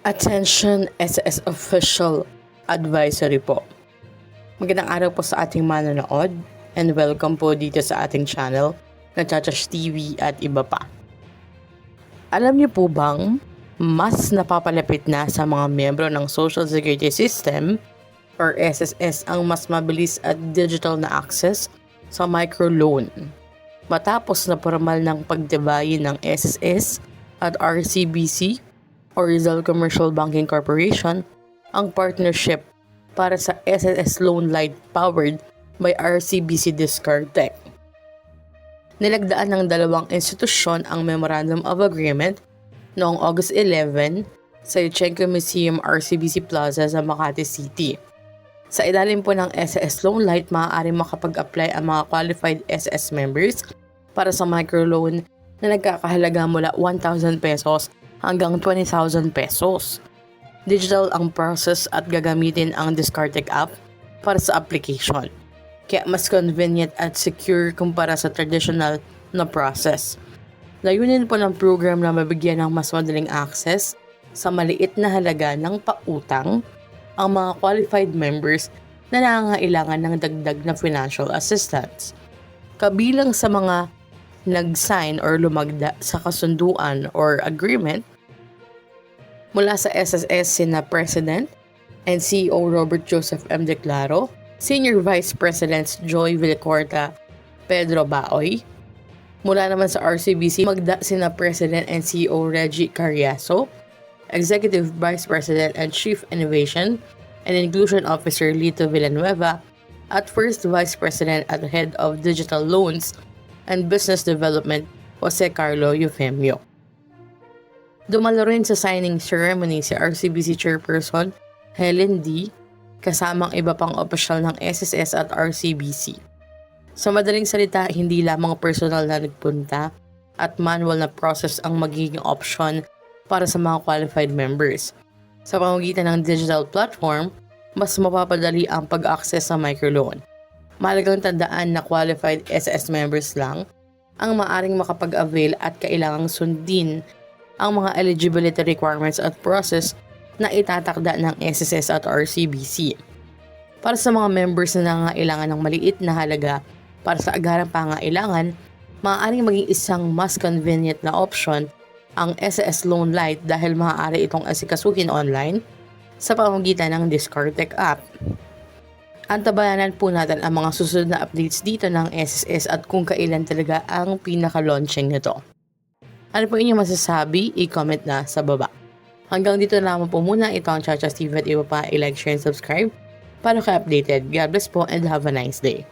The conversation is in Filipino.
Attention SS Official Advisory po. Magandang araw po sa ating manonood and welcome po dito sa ating channel na Chachash TV at iba pa. Alam niyo po bang mas napapalapit na sa mga miyembro ng Social Security System or SSS ang mas mabilis at digital na access sa microloan matapos na formal ng pagdibayin ng SSS at RCBC or Rizal Commercial Banking Corporation ang partnership para sa SSS Loan Light powered by RCBC Discardtech. Nilagdaan ng dalawang institusyon ang Memorandum of Agreement noong August 11 sa Yuchengco Museum RCBC Plaza sa Makati City. Sa ilalim po ng SSS Loan Light, maaaring makapag-apply ang mga qualified SSS members para sa microloan na nagkakahalaga mula 1,000 pesos hanggang 20,000 pesos. Digital ang process at gagamitin ang Discardtech app para sa application. Kaya mas convenient at secure kumpara sa traditional na process. Layunin po ng program na mabigyan ng mas madaling access sa maliit na halaga ng pautang ang mga qualified members na nangangailangan ng dagdag na financial assistance. Kabilang sa mga nag-sign or lumagda sa kasunduan or agreement mula sa SSS sina President and CEO Robert Joseph M. Declaro, Senior Vice Presidents Joy Villacorta, Pedro Baoy. Mula naman sa RCBC, magda sina President and CEO Reggie Carriazo, Executive Vice President and Chief Innovation and Inclusion Officer Lito Villanueva, at First Vice President at Head of Digital Loans and Business Development, Jose Carlo Eufemio. Dumalo rin sa signing ceremony si RCBC Chairperson Helen D. kasamang iba pang opisyal ng SSS at RCBC. Sa madaling salita, hindi lamang personal na nagpunta at manual na process ang magiging option para sa mga qualified members. Sa pamamagitan ng digital platform, mas mapapadali ang pag-access sa microloan. Mahalagang tandaan na qualified SSS members lang ang maaring makapag-avail at kailangang sundin ang mga eligibility requirements at process na itatakda ng SSS at RCBC. Para sa mga members na nangangailangan ng maliit na halaga para sa agarang pangailangan, maaaring maging isang mas convenient na option ang SSS Loan Light dahil maaari itong asikasuhin online sa pamamagitan ng Discardtech app. Antabayanan po natin ang mga susunod na updates dito ng SSS at kung kailan talaga ang pinaka-launching nito. Ano po inyong masasabi? I-comment na sa baba. Hanggang dito na lamang po muna. Ito ang Chachash TV at iba pa. I-like, share, and subscribe para ka-updated. God bless po and have a nice day.